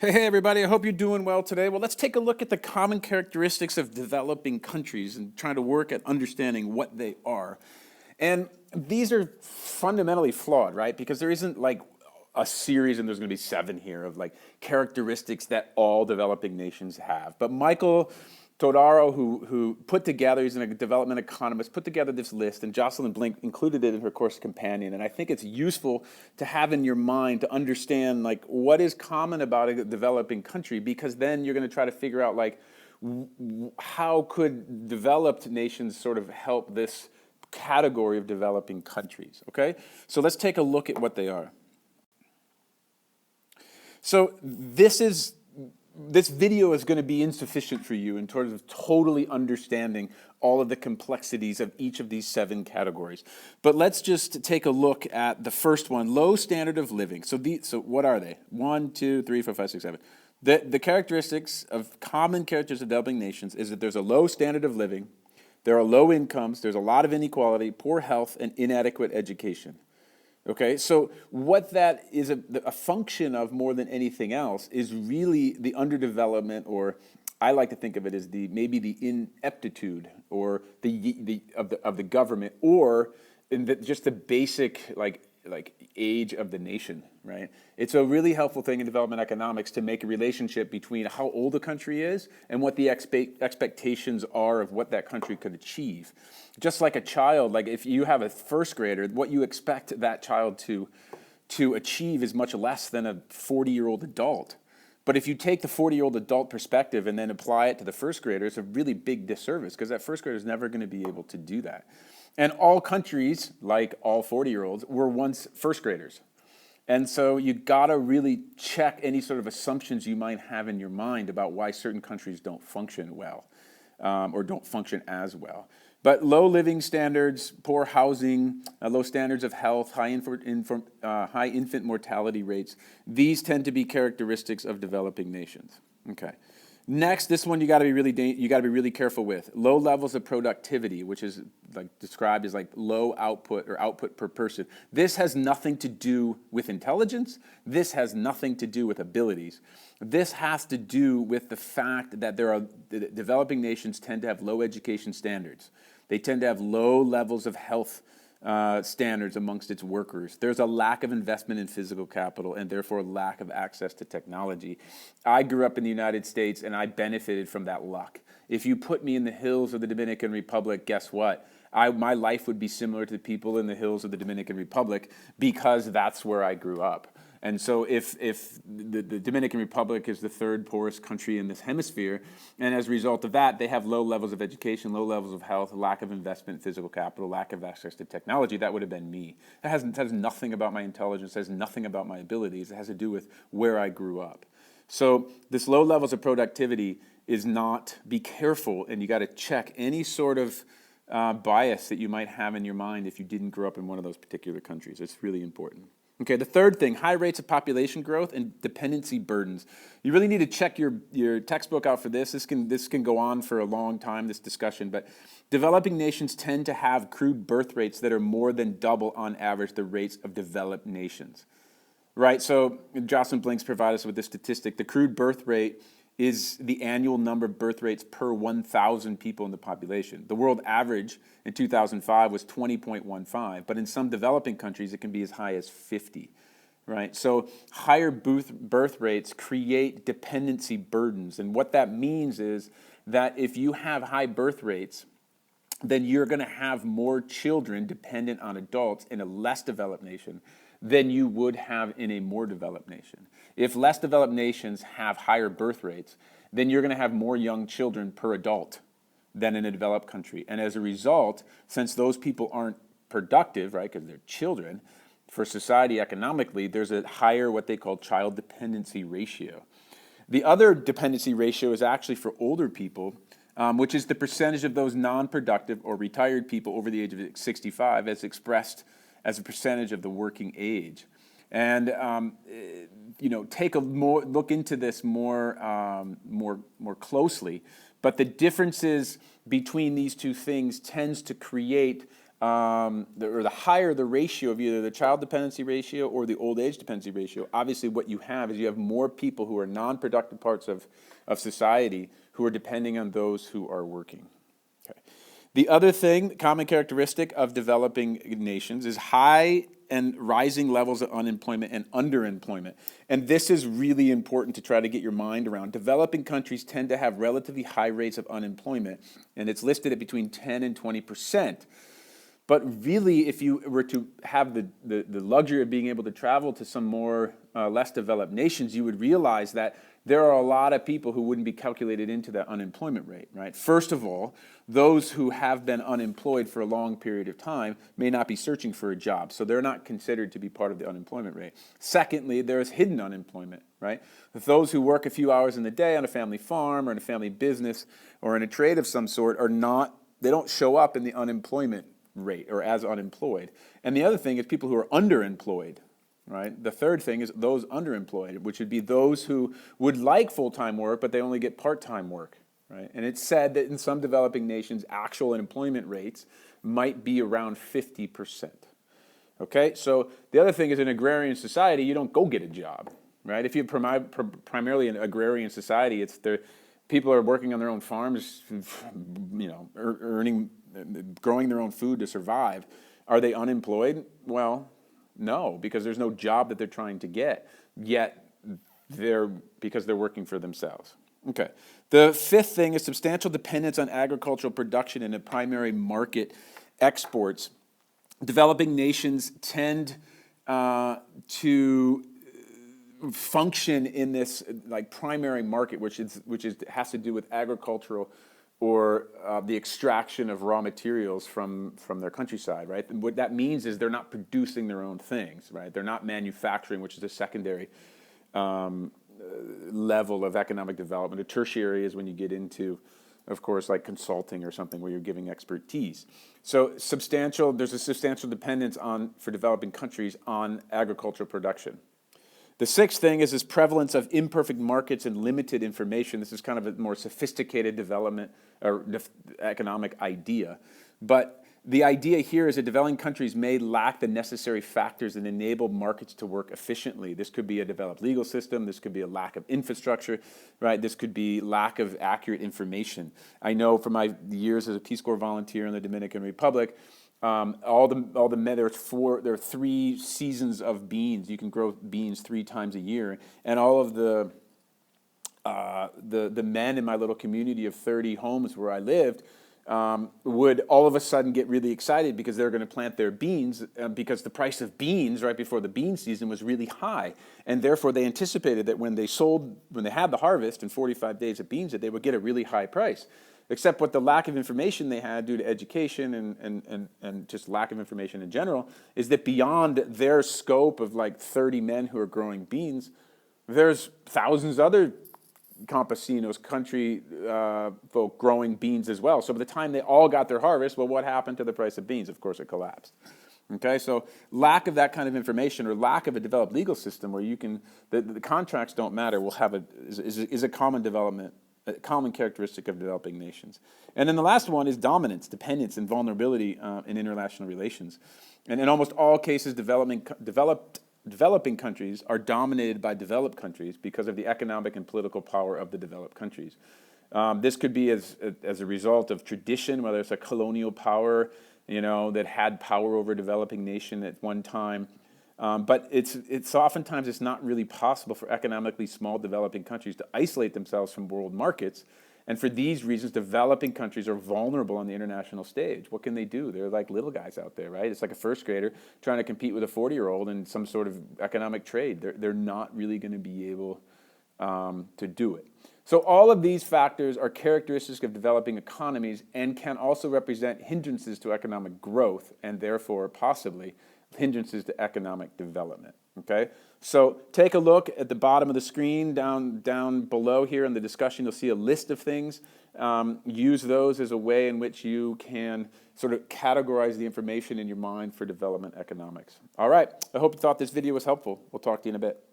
Hey, everybody, I hope you're doing well today. Well, let's take a look at the common characteristics of developing countries and trying to work at understanding what they are. And these are fundamentally flawed, right? Because there isn't like a series, and there's going to be 7 here, of like characteristics that all developing nations have. But Michael Todaro, who put together, he's a development economist, put together this list, and Jocelyn Blink included it in her course companion. And I think it's useful to have in your mind to understand like what is common about a developing country, because then you're going to try to figure out like how could developed nations sort of help this category of developing countries, okay? So let's take a look at what they are. So this video is going to be insufficient for you in terms of totally understanding all of the complexities of each of these 7 categories. But let's just take a look at the first one, low standard of living. So what are they? 1, 2, 3, 4, 5, 6, 7. The characteristics of common characteristics of developing nations is that there's a low standard of living, there are low incomes, there's a lot of inequality, poor health, and inadequate education. Okay, so what that is a function of more than anything else is really the underdevelopment, or I like to think of it as maybe the ineptitude or of the government, or just the basic like age of the nation, right? It's a really helpful thing in development economics to make a relationship between how old a country is and what the expectations are of what that country could achieve. Just like a child, like if you have a first grader, what you expect that child to achieve is much less than a 40-year-old adult. But if you take the 40-year-old adult perspective and then apply it to the first grader, it's a really big disservice, because that first grader is never going to be able to do that. And all countries, like all 40-year-olds, were once first graders. And so you gotta really check any sort of assumptions you might have in your mind about why certain countries don't function well, or don't function as well. But low living standards, poor housing, low standards of health, high infant mortality rates, these tend to be characteristics of developing nations. Okay. Next, this one you got to be really careful with. Low levels of productivity, which is like described as like low output or output per person. This has nothing to do with intelligence. This has nothing to do with abilities. This has to do with the fact that developing nations tend to have low education standards. They tend to have low levels of health standards amongst its workers. There's a lack of investment in physical capital and therefore lack of access to technology. I grew up in the United States and I benefited from that luck. If you put me in the hills of the Dominican Republic, guess what? My life would be similar to the people in the hills of the Dominican Republic, because that's where I grew up. And so if the Dominican Republic is the 3rd poorest country in this hemisphere, and as a result of that, they have low levels of education, low levels of health, lack of investment in physical capital, lack of access to technology, that would have been me. It has nothing about my intelligence, it has nothing about my abilities, it has to do with where I grew up. So this low levels of productivity is not, be careful, and you got to check any sort of bias that you might have in your mind if you didn't grow up in one of those particular countries. It's really important. Okay, the third thing, high rates of population growth and dependency burdens. You really need to check your textbook out for this. This can go on for a long time, this discussion, but developing nations tend to have crude birth rates that are more than double on average the rates of developed nations. Right, so Jocelyn Blinks provided us with this statistic. The crude birth rate is the annual number of birth rates per 1,000 people in the population. The world average in 2005 was 20.15, but in some developing countries it can be as high as 50, right? So higher birth rates create dependency burdens, and what that means is that if you have high birth rates, then you're going to have more children dependent on adults in a less developed nation than you would have in a more developed nation. If less developed nations have higher birth rates, then you're going to have more young children per adult than in a developed country. And as a result, since those people aren't productive, right, because they're children, for society economically, there's a higher what they call child dependency ratio. The other dependency ratio is actually for older people, which is the percentage of those non-productive or retired people over the age of 65 as expressed as a percentage of the working age. And take a look into this more closely. But the differences between these two things tends to create or the higher the ratio of either the child dependency ratio or the old age dependency ratio, obviously what you have is you have more people who are non-productive parts of society who are depending on those who are working. Okay. The other thing, common characteristic of developing nations is high and rising levels of unemployment and underemployment. And this is really important to try to get your mind around. Developing countries tend to have relatively high rates of unemployment, and it's listed at between 10 and 20%. But really, if you were to have the luxury of being able to travel to some more less developed nations, you would realize that there are a lot of people who wouldn't be calculated into that unemployment rate, right? First of all, those who have been unemployed for a long period of time may not be searching for a job, so they're not considered to be part of the unemployment rate. Secondly, there's hidden unemployment, right? Those who work a few hours in the day on a family farm or in a family business or in a trade of some sort they don't show up in the unemployment rate or as unemployed. And the other thing is people who are underemployed, right? The third thing is those underemployed, which would be those who would like full-time work, but they only get part-time work, right? And it's said that in some developing nations, actual employment rates might be around 50%. Okay, so the other thing is in agrarian society, you don't go get a job, right? If you're primarily an agrarian society, people are working on their own farms, growing their own food to survive. Are they unemployed? Well, no, because there's no job that they're trying to get, yet because they're working for themselves. Okay. The fifth thing is substantial dependence on agricultural production and the primary market exports. Developing nations tend to function in this like primary market, which has to do with agricultural or the extraction of raw materials from their countryside, right? And what that means is they're not producing their own things, right? They're not manufacturing, which is a secondary level of economic development. A tertiary is when you get into, of course, like consulting or something where you're giving expertise. So there's a substantial dependence for developing countries on agricultural production. The sixth thing is this prevalence of imperfect markets and limited information. This is kind of a more sophisticated development or economic idea. But the idea here is that developing countries may lack the necessary factors that enable markets to work efficiently. This could be a developed legal system. This could be a lack of infrastructure, right? This could be lack of accurate information. I know from my years as a Peace Corps volunteer in the Dominican Republic, there are 3 seasons of beans. You can grow beans 3 times a year, and all of the men in my little community of 30 homes where I lived would all of a sudden get really excited because they're going to plant their beans because the price of beans right before the bean season was really high, and therefore they anticipated that when they had the harvest in 45 days of beans, that they would get a really high price. Except what the lack of information they had due to education and just lack of information in general is that beyond their scope of like 30 men who are growing beans, there's thousands other campesinos, country folk growing beans as well. So by the time they all got their harvest, well, what happened to the price of beans? Of course, it collapsed. Okay, so lack of that kind of information or lack of a developed legal system where the contracts don't matter is a common development. A common characteristic of developing nations. And then the last one is dominance, dependence, and vulnerability in international relations. And in almost all cases, developing countries are dominated by developed countries because of the economic and political power of the developed countries. This could be as a result of tradition, whether it's a colonial power, that had power over a developing nation at one time. But it's oftentimes not really possible for economically small developing countries to isolate themselves from world markets. And for these reasons, developing countries are vulnerable on the international stage. What can they do? They're like little guys out there, right? It's like a first grader trying to compete with a 40-year-old in some sort of economic trade. They're not really going to be able to do it. So all of these factors are characteristics of developing economies and can also represent hindrances to economic growth and therefore possibly hindrances to economic development, okay? So take a look at the bottom of the screen down below here in the discussion. You'll see a list of things. Use those as a way in which you can sort of categorize the information in your mind for development economics. All right, I hope you thought this video was helpful. We'll talk to you in a bit.